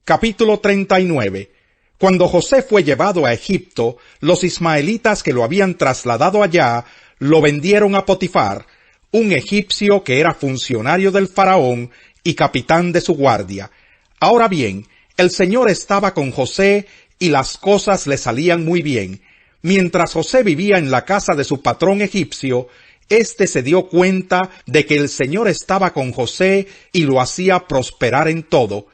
Capítulo 39. Cuando José fue llevado a Egipto, los ismaelitas que lo habían trasladado allá lo vendieron a Potifar, un egipcio que era funcionario del faraón y capitán de su guardia. Ahora bien, el Señor estaba con José y las cosas le salían muy bien. Mientras José vivía en la casa de su patrón egipcio, éste se dio cuenta de que el Señor estaba con José y lo hacía prosperar en todo.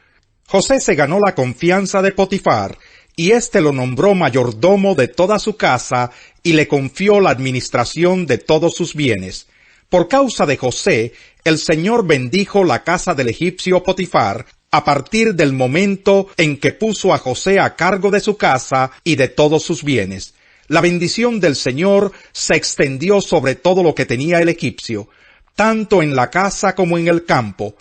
José se ganó la confianza de Potifar, y éste lo nombró mayordomo de toda su casa y le confió la administración de todos sus bienes. Por causa de José, el Señor bendijo la casa del egipcio Potifar a partir del momento en que puso a José a cargo de su casa y de todos sus bienes. La bendición del Señor se extendió sobre todo lo que tenía el egipcio, tanto en la casa como en el campo.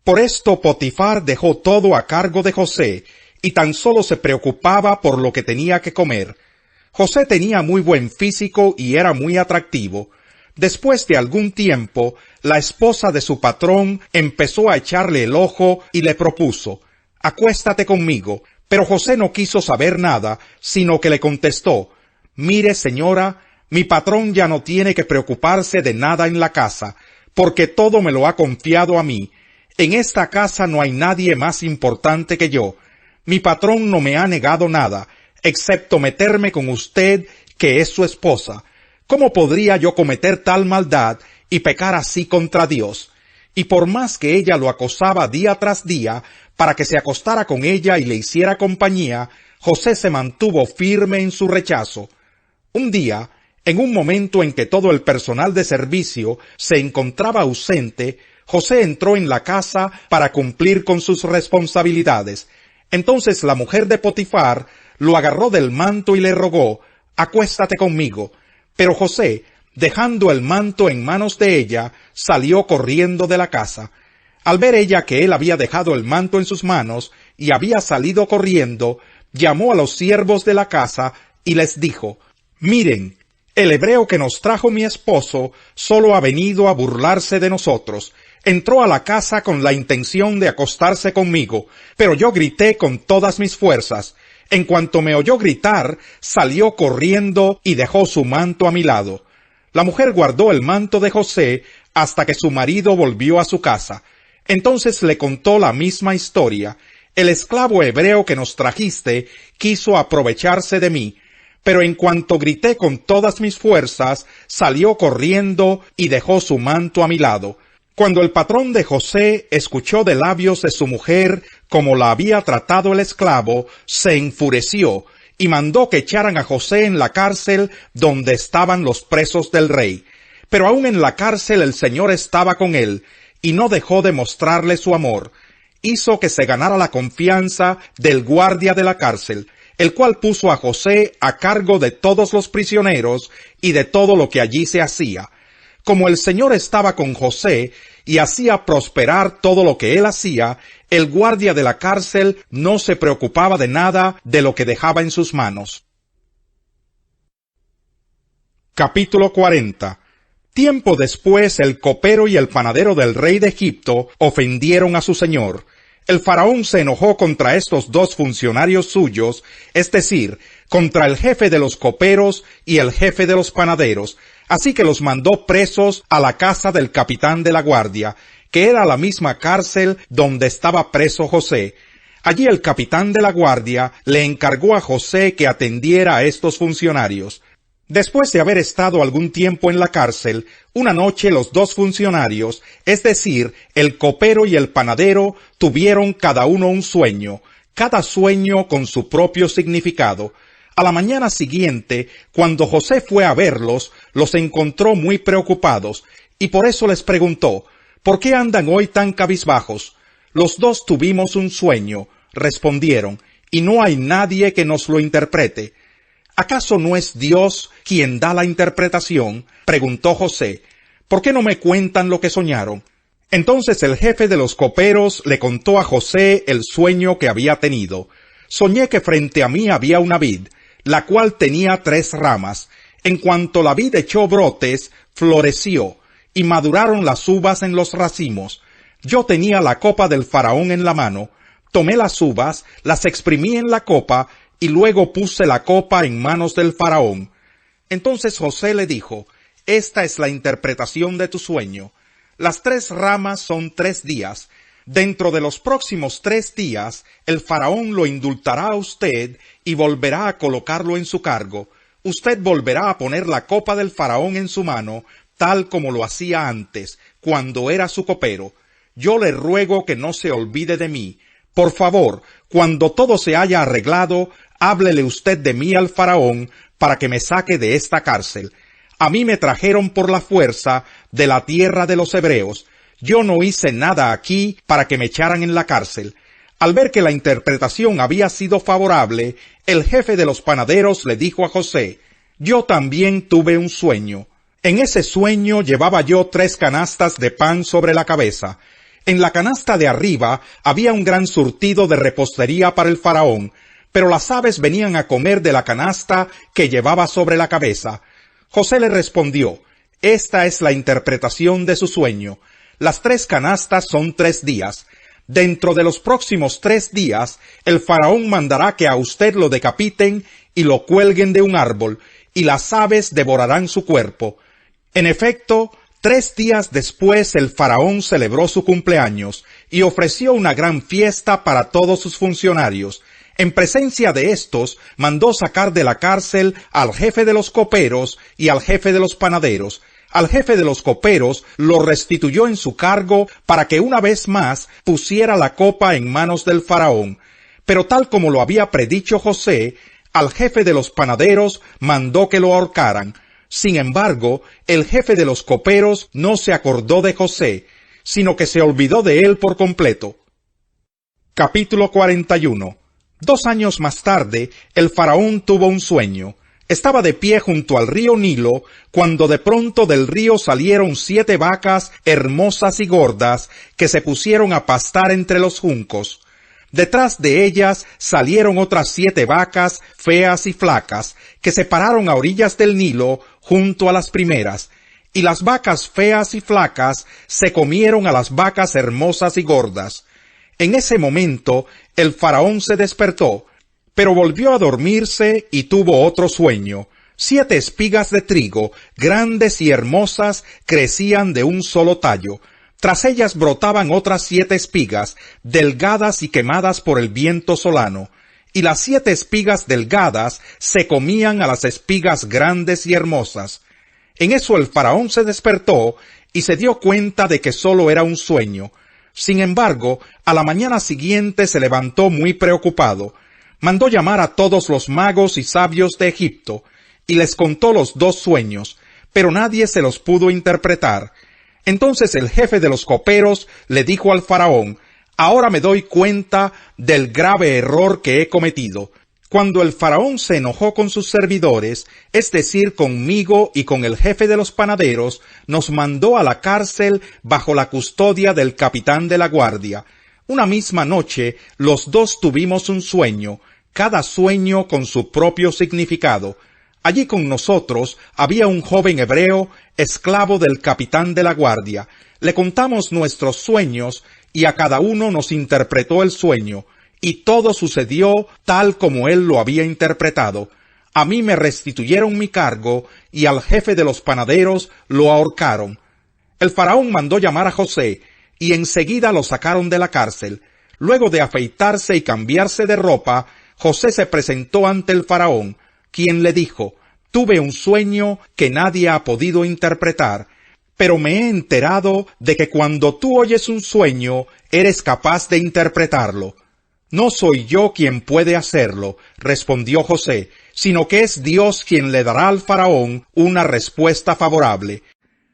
Por esto Potifar dejó todo a cargo de José, y tan solo se preocupaba por lo que tenía que comer. José tenía muy buen físico y era muy atractivo. Después de algún tiempo, la esposa de su patrón empezó a echarle el ojo y le propuso: «Acuéstate conmigo». Pero José no quiso saber nada, sino que le contestó: «Mire, señora, mi patrón ya no tiene que preocuparse de nada en la casa, porque todo me lo ha confiado a mí. En esta casa no hay nadie más importante que yo. Mi patrón no me ha negado nada, excepto meterme con usted, que es su esposa. ¿Cómo podría yo cometer tal maldad y pecar así contra Dios?» Y por más que ella lo acosaba día tras día para que se acostara con ella y le hiciera compañía, José se mantuvo firme en su rechazo. Un día, en un momento en que todo el personal de servicio se encontraba ausente, José entró en la casa para cumplir con sus responsabilidades. Entonces la mujer de Potifar lo agarró del manto y le rogó: «Acuéstate conmigo». Pero José, dejando el manto en manos de ella, salió corriendo de la casa. Al ver ella que él había dejado el manto en sus manos y había salido corriendo, llamó a los siervos de la casa y les dijo: «Miren, el hebreo que nos trajo mi esposo solo ha venido a burlarse de nosotros. Entró a la casa con la intención de acostarse conmigo, pero yo grité con todas mis fuerzas. En cuanto me oyó gritar, salió corriendo y dejó su manto a mi lado». La mujer guardó el manto de José hasta que su marido volvió a su casa. Entonces le contó la misma historia: «El esclavo hebreo que nos trajiste quiso aprovecharse de mí, pero en cuanto grité con todas mis fuerzas, salió corriendo y dejó su manto a mi lado». Cuando el patrón de José escuchó de labios de su mujer cómo la había tratado el esclavo, se enfureció y mandó que echaran a José en la cárcel donde estaban los presos del rey. Pero aún en la cárcel el Señor estaba con él, y no dejó de mostrarle su amor. Hizo que se ganara la confianza del guardia de la cárcel, el cual puso a José a cargo de todos los prisioneros y de todo lo que allí se hacía. Como el Señor estaba con José y hacía prosperar todo lo que él hacía, el guardia de la cárcel no se preocupaba de nada de lo que dejaba en sus manos. Capítulo 40. Tiempo después, el copero y el panadero del rey de Egipto ofendieron a su señor. El faraón se enojó contra estos dos funcionarios suyos, es decir, contra el jefe de los coperos y el jefe de los panaderos, así que los mandó presos a la casa del capitán de la guardia, que era la misma cárcel donde estaba preso José. Allí el capitán de la guardia le encargó a José que atendiera a estos funcionarios. Después de haber estado algún tiempo en la cárcel, una noche los dos funcionarios, es decir, el copero y el panadero, tuvieron cada uno un sueño, cada sueño con su propio significado. A la mañana siguiente, cuando José fue a verlos, los encontró muy preocupados, y por eso les preguntó: «¿Por qué andan hoy tan cabizbajos?». «Los dos tuvimos un sueño», respondieron, «y no hay nadie que nos lo interprete». «¿Acaso no es Dios quien da la interpretación?», preguntó José. «¿Por qué no me cuentan lo que soñaron?». Entonces el jefe de los coperos le contó a José el sueño que había tenido. «Soñé que frente a mí había una vid, la cual tenía 3 ramas. En cuanto la vid echó brotes, floreció, y maduraron las uvas en los racimos. Yo tenía la copa del faraón en la mano. tomé las uvas, las exprimí en la copa, y luego puse la copa en manos del faraón. Entonces José le dijo, esta es la interpretación de tu sueño. Las 3 ramas son 3 días. Dentro de los próximos 3 días, el faraón lo indultará a usted y volverá a colocarlo en su cargo. Usted volverá a poner la copa del faraón en su mano, tal como lo hacía antes, cuando era su copero. Yo le ruego que no se olvide de mí. Por favor, cuando todo se haya arreglado, háblele usted de mí al faraón para que me saque de esta cárcel. A mí me trajeron por la fuerza de la tierra de los hebreos. Yo no hice nada aquí para que me echaran en la cárcel. Al ver que la interpretación había sido favorable, el jefe de los panaderos le dijo a José, yo también tuve un sueño. En ese sueño llevaba yo 3 canastas de pan sobre la cabeza. En la canasta de arriba había un gran surtido de repostería para el faraón, pero las aves venían a comer de la canasta que llevaba sobre la cabeza. José le respondió, esta es la interpretación de su sueño. Las 3 canastas son 3 días. Dentro de los próximos 3 días, el faraón mandará que a usted lo decapiten y lo cuelguen de un árbol, y las aves devorarán su cuerpo. En efecto, 3 días después el faraón celebró su cumpleaños y ofreció una gran fiesta para todos sus funcionarios. En presencia de estos, mandó sacar de la cárcel al jefe de los coperos y al jefe de los panaderos. Al jefe de los coperos lo restituyó en su cargo para que una vez más pusiera la copa en manos del faraón. Pero tal como lo había predicho José, al jefe de los panaderos mandó que lo ahorcaran. Sin embargo, el jefe de los coperos no se acordó de José, sino que se olvidó de él por completo. Capítulo 41. 2 años más tarde, el faraón tuvo un sueño. Estaba de pie junto al río Nilo, cuando de pronto del río salieron 7 vacas hermosas y gordas, que se pusieron a pastar entre los juncos. Detrás de ellas salieron otras 7 vacas feas y flacas, que se pararon a orillas del Nilo, junto a las primeras, y las vacas feas y flacas se comieron a las vacas hermosas y gordas. En ese momento, el faraón se despertó, pero volvió a dormirse y tuvo otro sueño. 7 espigas de trigo, grandes y hermosas, crecían de un solo tallo. Tras ellas brotaban otras 7 espigas, delgadas y quemadas por el viento solano. Y las 7 espigas delgadas se comían a las espigas grandes y hermosas. En eso el faraón se despertó y se dio cuenta de que solo era un sueño. Sin embargo, a la mañana siguiente se levantó muy preocupado. Mandó llamar a todos los magos y sabios de Egipto, y les contó los 2 sueños, pero nadie se los pudo interpretar. Entonces el jefe de los coperos le dijo al faraón, ahora me doy cuenta del grave error que he cometido. Cuando el faraón se enojó con sus servidores, es decir, conmigo y con el jefe de los panaderos, nos mandó a la cárcel bajo la custodia del capitán de la guardia. Una misma noche, los 2 tuvimos un sueño, cada sueño con su propio significado. Allí con nosotros había un joven hebreo, esclavo del capitán de la guardia. Le contamos nuestros sueños y a cada uno nos interpretó el sueño, y todo sucedió tal como él lo había interpretado. A mí me restituyeron mi cargo y al jefe de los panaderos lo ahorcaron. El faraón mandó llamar a José, y enseguida lo sacaron de la cárcel. Luego de afeitarse y cambiarse de ropa, José se presentó ante el faraón, quien le dijo, tuve un sueño que nadie ha podido interpretar, pero me he enterado de que cuando tú oyes un sueño, eres capaz de interpretarlo. No soy yo quien puede hacerlo, respondió José, sino que es Dios quien le dará al faraón una respuesta favorable.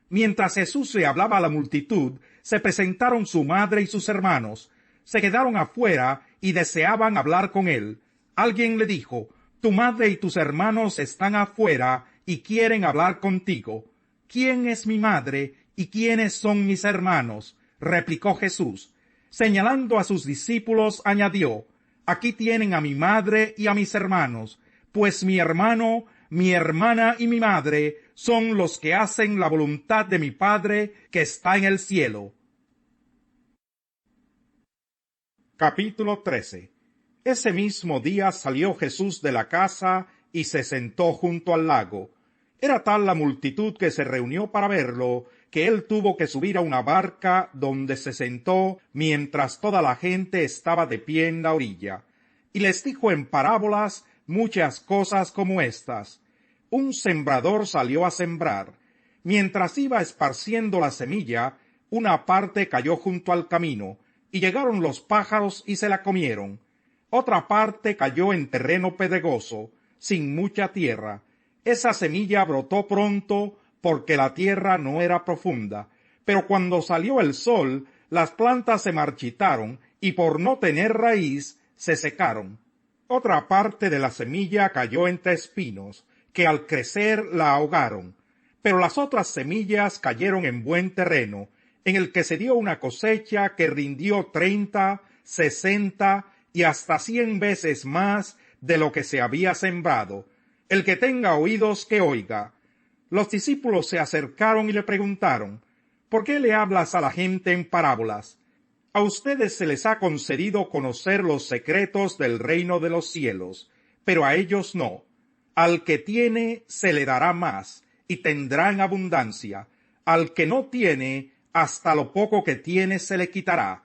Mientras Jesús le hablaba a la multitud, se presentaron su madre y sus hermanos. Se quedaron afuera y deseaban hablar con él. Alguien le dijo, tu madre y tus hermanos están afuera y quieren hablar contigo. ¿Quién es mi madre y quiénes son mis hermanos? Replicó Jesús. Señalando a sus discípulos, añadió, aquí tienen a mi madre y a mis hermanos, pues mi hermano, mi hermana y mi madre son los que hacen la voluntad de mi Padre que está en el cielo. Capítulo 13. Ese mismo día salió Jesús de la casa y se sentó junto al lago. Era tal la multitud que se reunió para verlo, que él tuvo que subir a una barca donde se sentó mientras toda la gente estaba de pie en la orilla. Y les dijo en parábolas muchas cosas como estas. Un sembrador salió a sembrar. Mientras iba esparciendo la semilla, una parte cayó junto al camino, y llegaron los pájaros y se la comieron. Otra parte cayó en terreno pedregoso, sin mucha tierra. Esa semilla brotó pronto, porque la tierra no era profunda. Pero cuando salió el sol, las plantas se marchitaron, y por no tener raíz, se secaron. Otra parte de la semilla cayó entre espinos, que al crecer la ahogaron. Pero las otras semillas cayeron en buen terreno, en el que se dio una cosecha que rindió 30, 60 y hasta 100 veces más de lo que se había sembrado. El que tenga oídos que oiga. Los discípulos se acercaron y le preguntaron, ¿por qué le hablas a la gente en parábolas? A ustedes se les ha concedido conocer los secretos del reino de los cielos, pero a ellos no. Al que tiene se le dará más, y tendrá en abundancia. Al que no tiene, hasta lo poco que tiene se le quitará.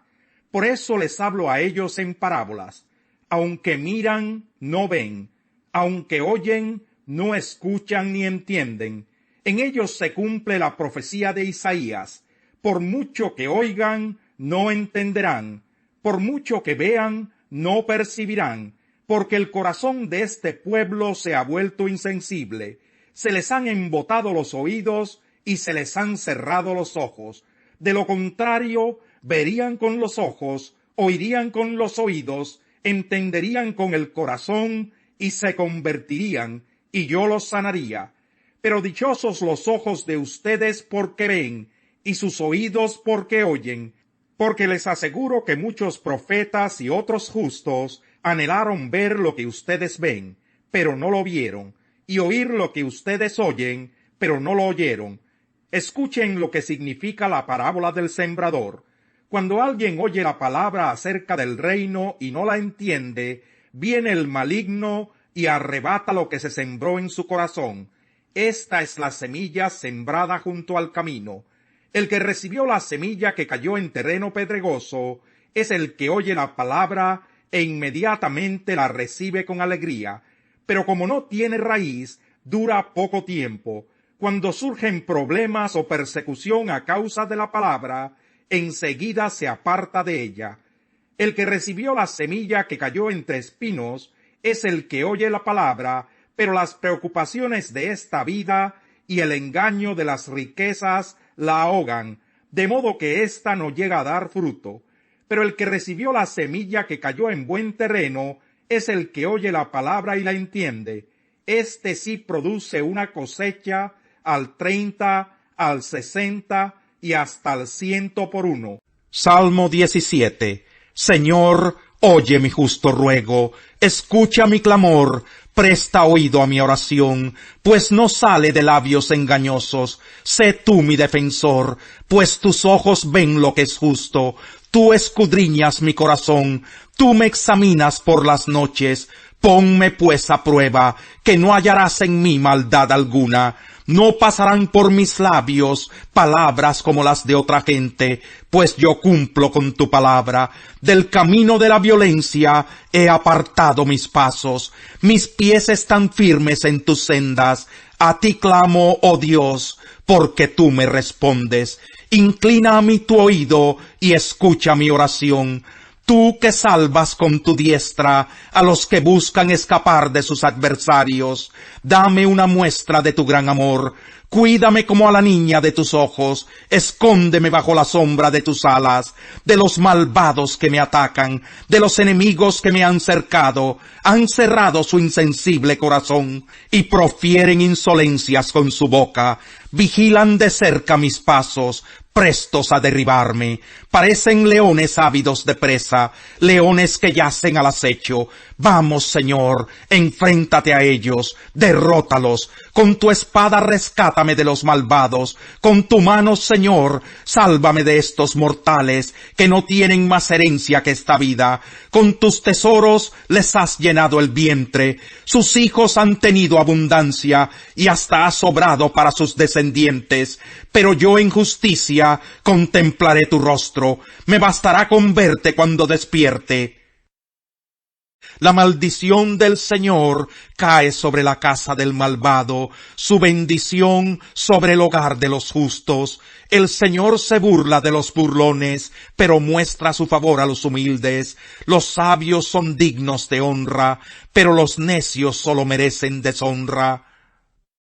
Por eso les hablo a ellos en parábolas. Aunque miran, no ven. Aunque oyen, no escuchan ni entienden. En ellos se cumple la profecía de Isaías. Por mucho que oigan, no entenderán. Por mucho que vean, no percibirán. Porque el corazón de este pueblo se ha vuelto insensible. Se les han embotado los oídos y se les han cerrado los ojos. De lo contrario, verían con los ojos, oirían con los oídos, entenderían con el corazón y se convertirían, y yo los sanaría. Pero dichosos los ojos de ustedes porque ven, y sus oídos porque oyen, porque les aseguro que muchos profetas y otros justos anhelaron ver lo que ustedes ven, pero no lo vieron, y oír lo que ustedes oyen, pero no lo oyeron. Escuchen lo que significa la parábola del sembrador. Cuando alguien oye la palabra acerca del reino y no la entiende, viene el maligno y arrebata lo que se sembró en su corazón. Esta es la semilla sembrada junto al camino. El que recibió la semilla que cayó en terreno pedregoso es el que oye la palabra e inmediatamente la recibe con alegría. Pero como no tiene raíz, dura poco tiempo. Cuando surgen problemas o persecución a causa de la palabra, enseguida se aparta de ella. El que recibió la semilla que cayó entre espinos es el que oye la palabra, pero las preocupaciones de esta vida y el engaño de las riquezas la ahogan, de modo que ésta no llega a dar fruto. Pero el que recibió la semilla que cayó en buen terreno es el que oye la palabra y la entiende. Este sí produce una cosecha al 30, al 60 y hasta al 100 por uno. Salmo 17. Señor, oye mi justo ruego, escucha mi clamor, presta oído a mi oración, pues no sale de labios engañosos. Sé tú mi defensor, pues tus ojos ven lo que es justo. Tú escudriñas mi corazón, tú me examinas por las noches. Ponme pues a prueba, que no hallarás en mí maldad alguna. No pasarán por mis labios palabras como las de otra gente, pues yo cumplo con tu palabra. Del camino de la violencia he apartado mis pasos. Mis pies están firmes en tus sendas. A ti clamo, oh Dios, porque tú me respondes. Inclina a mí tu oído y escucha mi oración. Tú que salvas con tu diestra a los que buscan escapar de sus adversarios, dame una muestra de tu gran amor. Cuídame como a la niña de tus ojos, escóndeme bajo la sombra de tus alas, de los malvados que me atacan, de los enemigos que me han cercado, han cerrado su insensible corazón y profieren insolencias con su boca, vigilan de cerca mis pasos, prestos a derribarme. Parecen leones ávidos de presa, leones que yacen al acecho. Vamos, Señor, enfréntate a ellos, derrótalos. Con tu espada rescátame de los malvados. Con tu mano, Señor, sálvame de estos mortales que no tienen más herencia que esta vida. Con tus tesoros les has llenado el vientre. Sus hijos han tenido abundancia y hasta ha sobrado para sus descendientes. Pero yo en justicia contemplaré tu rostro. Me bastará con verte cuando despierte. La maldición del Señor cae sobre la casa del malvado, su bendición sobre el hogar de los justos. El Señor se burla de los burlones, pero muestra su favor a los humildes. Los sabios son dignos de honra, pero los necios solo merecen deshonra.